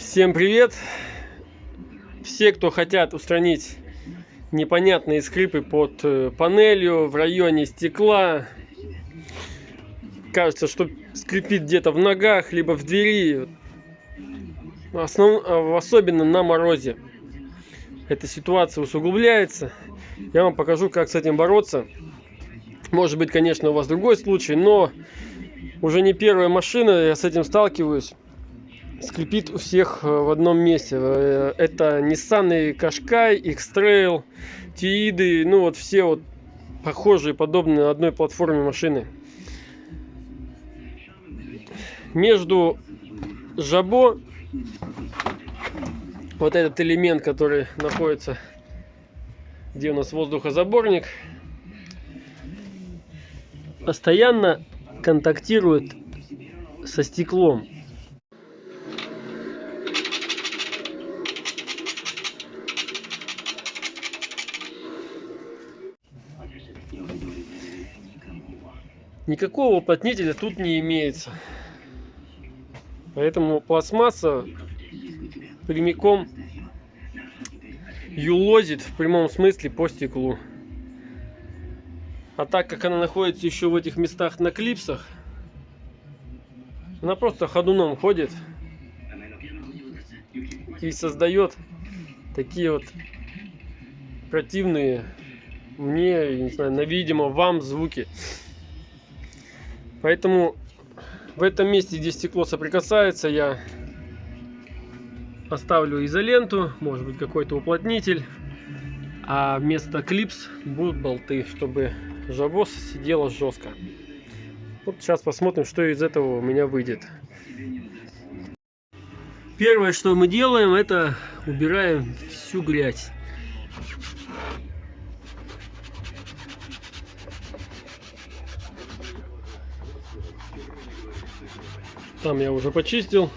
Всем привет! Все, кто хотят устранить непонятные скрипы под панелью в районе стекла, кажется, что скрипит где-то в ногах, либо в двери, особенно на морозе. Эта ситуация усугубляется. Я вам покажу, как с этим бороться. Может быть, конечно, у вас другой случай, но уже не первая машина, я с этим сталкиваюсь. Скрипит у всех в одном месте. Это Nissan Qashqai, X-Trail, Тииды, ну вот все вот похожие, подобные на одной платформе машины. Между жабо, вот этот элемент, который находится, где у нас воздухозаборник, постоянно контактирует со стеклом. Никакого уплотнителя тут не имеется. Поэтому пластмасса прямиком юлозит в прямом смысле по стеклу. А так как она находится еще в этих местах на клипсах, она просто ходуном ходит и создает такие вот противные мне, не знаю, видимо, вам звуки. Поэтому в этом месте, где стекло соприкасается, я оставлю изоленту, может быть какой-то уплотнитель, а вместо клипс будут болты, чтобы жабо сидело жестко. Вот сейчас посмотрим, что из этого у меня выйдет. Первое, что мы делаем, это убираем всю грязь. Там я уже почистил.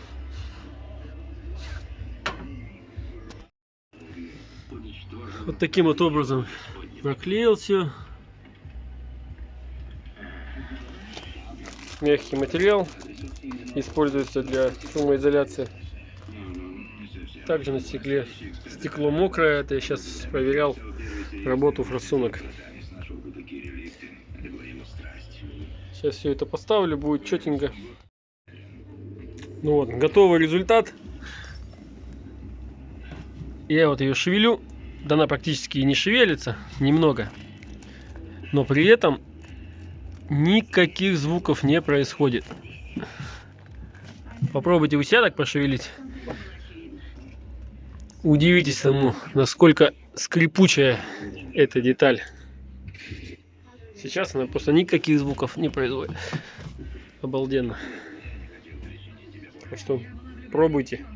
Вот таким вот образом наклеил все. Мягкий материал используется для шумоизоляции. Также на стекле. Стекло мокрое. Это я сейчас проверял работу форсунок. Сейчас все это поставлю, будет четенько. Ну вот, готовый результат. Я вот ее шевелю. Да она практически и не шевелится, немного. Но при этом никаких звуков не происходит. Попробуйте у себя так пошевелить. Удивитесь тому, насколько скрипучая эта деталь. Сейчас она просто никаких звуков не производит. Обалденно. Так что пробуйте.